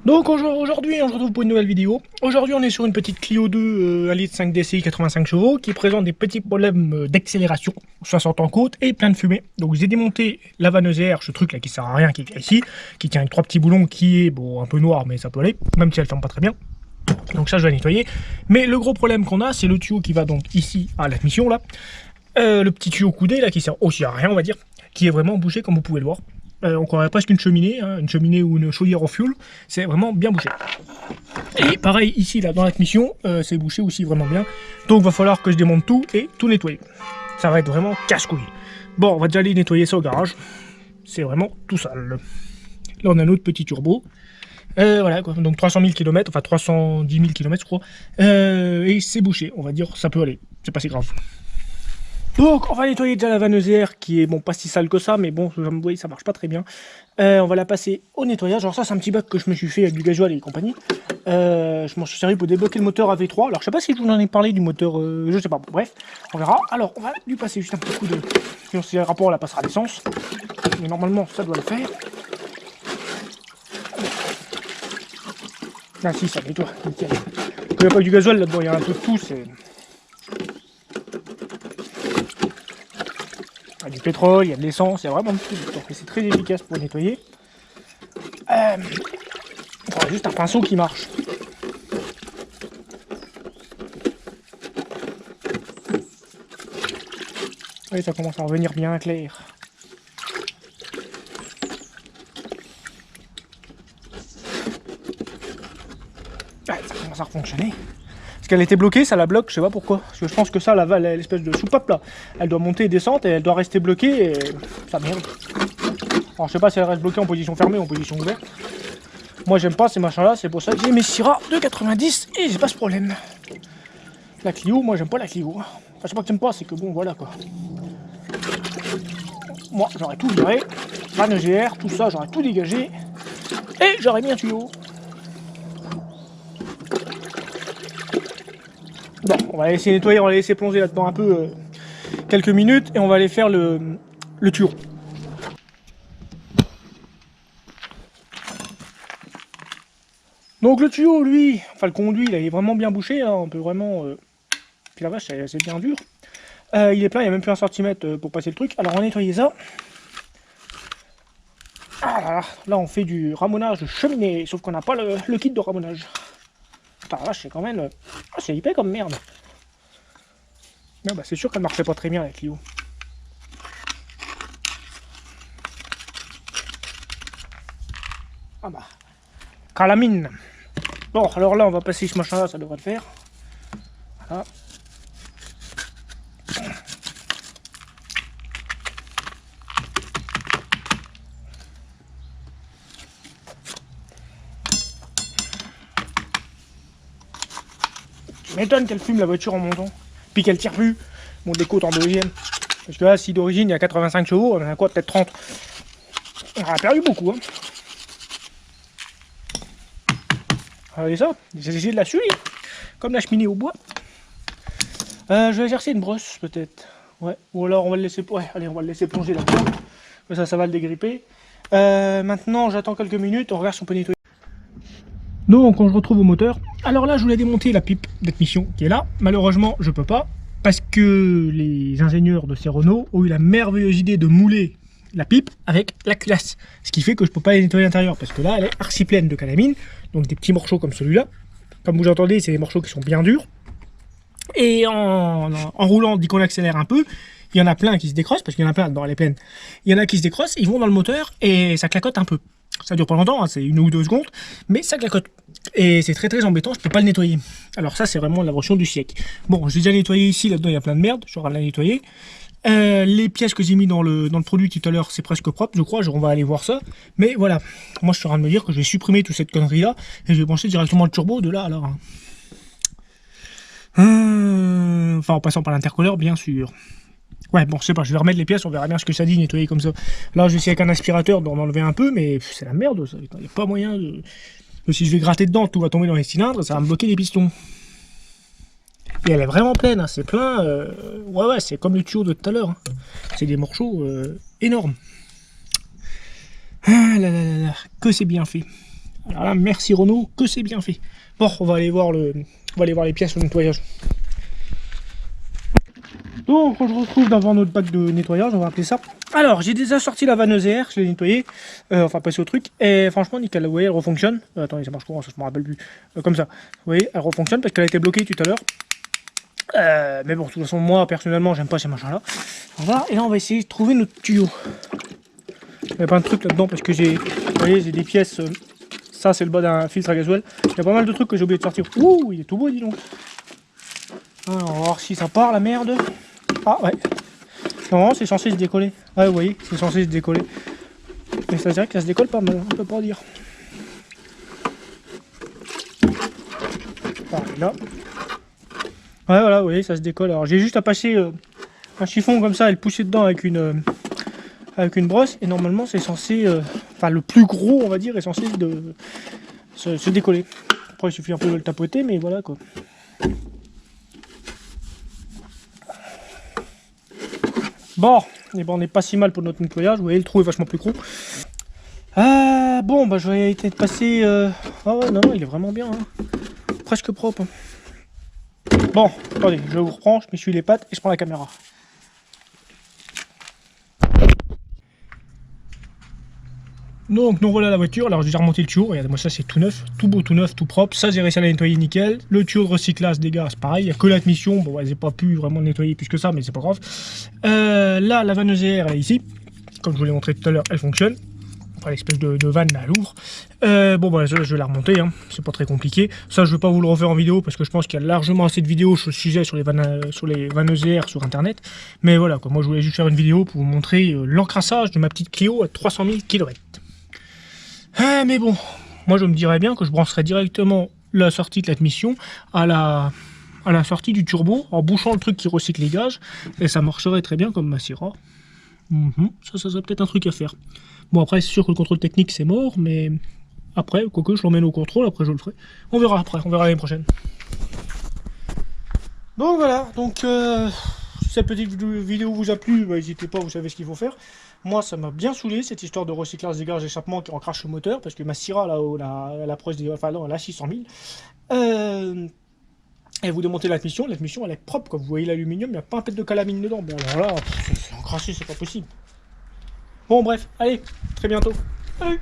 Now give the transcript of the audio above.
Donc aujourd'hui on se retrouve pour une nouvelle vidéo. Aujourd'hui on est sur une petite Clio 2 1 litre 5 DCI 85 chevaux qui présente des petits problèmes d'accélération, 60 en côte et plein de fumée. Donc j'ai démonté la vanneuse air, ce truc là qui sert à rien qui est ici, qui tient avec 3 petits boulons, qui est bon un peu noir mais ça peut aller, même si elle ferme pas très bien. Donc ça je vais nettoyer. Mais le gros problème qu'on a c'est le tuyau qui va donc ici à la mission là. Le petit tuyau coudé là qui sert aussi à rien on va dire, qui est vraiment bouché comme vous pouvez le voir. On croirait presque une cheminée ou une chaudière au fioul, c'est vraiment bien bouché. Et pareil ici là dans la mission, c'est bouché aussi vraiment bien. Donc va falloir que je démonte tout et tout nettoyer. Ça va être vraiment casse-couille. Bon, on va déjà aller nettoyer ça au garage. C'est vraiment tout sale. Là on a notre petit turbo. Voilà quoi, donc 300 000 km, enfin 310 000 km je crois. Et c'est bouché, on va dire, ça peut aller, c'est pas si grave. Donc on va nettoyer déjà la vanneuse air qui est bon pas si sale que ça, mais bon vous voyez ça marche pas très bien. On va la passer au nettoyage. Alors ça c'est un petit bug que je me suis fait avec du gasoil et compagnie. Je m'en suis servi pour débloquer le moteur à V3. Alors je sais pas si je vous en ai parlé du moteur, je sais pas, bref, on verra. Alors on va lui passer juste un petit coup de... Sinon si le rapport la passera à l'essence. Mais normalement ça doit le faire. Ah si ça nettoie, nickel. Il n'y a pas du gasoil là-dedans, il y a un peu de tout, c'est... Il y a du pétrole, il y a de l'essence, il y a vraiment de tout. Donc c'est très efficace pour nettoyer. Il faudra juste un pinceau qui marche. Oui, ça commence à revenir bien clair. Ouais, ça commence à fonctionner. Parce qu'elle était bloquée, ça la bloque, je sais pas pourquoi. Parce que je pense que ça, l'espèce de soupape là, elle doit monter et descendre et elle doit rester bloquée et ça merde. Alors je sais pas si elle reste bloquée en position fermée ou en position ouverte. Moi j'aime pas ces machins là, c'est pour ça que j'ai mes Syrah de 90 et j'ai pas ce problème. La Clio, moi j'aime pas la Clio. Enfin je sais pas que j'aime pas, c'est que bon voilà quoi. Moi j'aurais tout viré, vanne GR, tout ça, j'aurais tout dégagé et j'aurais mis un tuyau. Bon, on va laisser nettoyer, on va laisser plonger là-dedans un peu quelques minutes et on va aller faire le tuyau. Donc le tuyau, lui, enfin le conduit, là, il est vraiment bien bouché, hein, on peut vraiment... Puis la vache, c'est bien dur. Il est plein, il n'y a même plus un centimètre pour passer le truc. Alors on va nettoyer ça. Ah là, on fait du ramonage de cheminée, sauf qu'on n'a pas le kit de ramonage. Putain, la vache, c'est quand même... c'est hyper comme merde. Non, bah, c'est sûr qu'elle marchait pas très bien la Clio. Ah bah, calamine. Bon, alors là, on va passer ce machin-là, ça devrait le faire. Voilà. Tu m'étonnes qu'elle fume la voiture en montant. Puis qu'elle tire plus. Bon, des côtes en deuxième. Parce que là, si d'origine il y a 85 chevaux, on en a quoi, peut-être 30. On a perdu beaucoup, hein. Regardez ça, j'ai essayé de la suivre, comme la cheminée au bois. Je vais exercer une brosse, peut-être. Ouais, ou alors on va le laisser... Ouais, allez, on va le laisser plonger là-dedans. Ça va le dégripper. Maintenant, j'attends quelques minutes, on regarde si on peut nettoyer. Donc, quand je retrouve au moteur, alors là, je voulais démonter la pipe d'admission qui est là. Malheureusement, je peux pas, parce que les ingénieurs de ces Renault ont eu la merveilleuse idée de mouler la pipe avec la culasse. Ce qui fait que je peux pas les nettoyer à l'intérieur, parce que là, elle est archi pleine de calamine. Donc des petits morceaux comme celui-là. Comme vous entendez, c'est des morceaux qui sont bien durs. Et en roulant, dès qu'on accélère un peu, il y en a plein qui se décrossent, parce qu'il y en a plein dans les plaines. Il y en a qui se décrossent, ils vont dans le moteur et ça clacote un peu. Ça dure pas longtemps, hein, c'est 1 ou 2 secondes, mais ça clacote. Et c'est très embêtant, je peux pas le nettoyer. Alors ça, c'est vraiment l'invention du siècle. Bon, j'ai déjà nettoyé ici, là-dedans il y a plein de merde, je suis en train de la nettoyer. Les pièces que j'ai mis dans le produit tout à l'heure, c'est presque propre, je crois, on va aller voir ça. Mais voilà, moi je suis en train de me dire que je vais supprimer toute cette connerie là, et je vais brancher directement le turbo de là alors. Enfin en passant par l'intercooleur bien sûr. Ouais bon je sais pas, je vais remettre les pièces, on verra bien ce que ça dit nettoyer comme ça. Là je vais essayer avec un aspirateur d'en enlever un peu, mais c'est la merde ça, il n'y a pas moyen de... Si je vais gratter dedans, tout va tomber dans les cylindres, ça va me bloquer les pistons. Et elle est vraiment pleine, hein. C'est plein. Ouais, c'est comme le tuyau de tout à l'heure. Hein. C'est des morceaux énormes. Ah là là là là, que c'est bien fait. Alors là, merci Renault, que c'est bien fait. Bon, on va aller voir les pièces au nettoyage. Donc, on se retrouve devant notre bac de nettoyage, on va appeler ça. Alors, j'ai déjà sorti la vanneuse air, je l'ai nettoyée, enfin passé au truc, et franchement, nickel, vous voyez, elle refonctionne. Attendez, ça marche comment, ça je me rappelle plus. Comme ça, vous voyez, elle refonctionne parce qu'elle a été bloquée tout à l'heure. Mais bon, de toute façon, moi, personnellement, j'aime pas ces machins-là. Voilà, et là, on va essayer de trouver notre tuyau. Il y a plein de trucs là-dedans parce que j'ai, vous voyez, j'ai des pièces. Ça, c'est le bas d'un filtre à gasoil. Il y a pas mal de trucs que j'ai oublié de sortir. Ouh, il est tout beau, dis donc. Alors, on va voir si ça part, la merde. Ah, ouais. Non, c'est censé se décoller. Ouais, vous voyez, c'est censé se décoller. Mais ça dirait que ça se décolle pas mal, on peut pas dire. Ah, là. Ouais, voilà, vous voyez, ça se décolle. Alors, j'ai juste à passer un chiffon comme ça et le pousser dedans avec une brosse. Et normalement, c'est censé... enfin, le plus gros, on va dire, est censé se décoller. Après, il suffit un peu de le tapoter, mais voilà, quoi. Bon, et ben on n'est pas si mal pour notre nettoyage. Vous voyez, le trou est vachement plus gros. Bon, bah je vais essayer de passer... Ah ouais, non, il est vraiment bien. Hein. Presque propre. Hein. Bon, attendez, je vous reprends, je m'essuie les pattes et je prends la caméra. Donc nous voilà la voiture, alors j'ai déjà remonté le tuyau, regardez-moi ça c'est tout neuf, tout beau, tout neuf, tout propre, ça j'ai réussi à la nettoyer nickel, le tuyau de recyclage des gaz pareil, il n'y a que l'admission, bon ouais, j'ai pas pu vraiment le nettoyer plus que ça mais c'est pas grave. Là la vanneuse air elle est ici, comme je vous l'ai montré tout à l'heure elle fonctionne, enfin l'espèce de vanne là, elle ouvre. Bon bah je vais la remonter, hein. C'est pas très compliqué, ça je vais pas vous le refaire en vidéo parce que je pense qu'il y a largement assez de vidéos sur le sujet sur les vanneuses air sur internet, mais voilà quoi, moi je voulais juste faire une vidéo pour vous montrer l'encrassage de ma petite Clio à 300 000 km. Mais bon, moi je me dirais bien que je brancherais directement la sortie de l'admission à la sortie du turbo en bouchant le truc qui recycle les gaz et ça marcherait très bien comme ma Syrah. Ça serait peut-être un truc à faire. Bon après c'est sûr que le contrôle technique c'est mort, mais après, quoique je l'emmène au contrôle, après je le ferai. On verra après, on verra l'année prochaine. Donc voilà, donc si cette petite vidéo vous a plu, bah, n'hésitez pas, vous savez ce qu'il faut faire. Moi ça m'a bien saoulé cette histoire de recyclage des gaz d'échappement qui encrache le moteur, parce que ma Syrah là-haut, la Proche des... enfin non, la 600 000. Et vous démontez l'admission elle est propre, comme vous voyez l'aluminium, il n'y a pas un pet de calamine dedans. Bon alors là, c'est encraché, c'est pas possible. Bon bref, allez, très bientôt. Salut.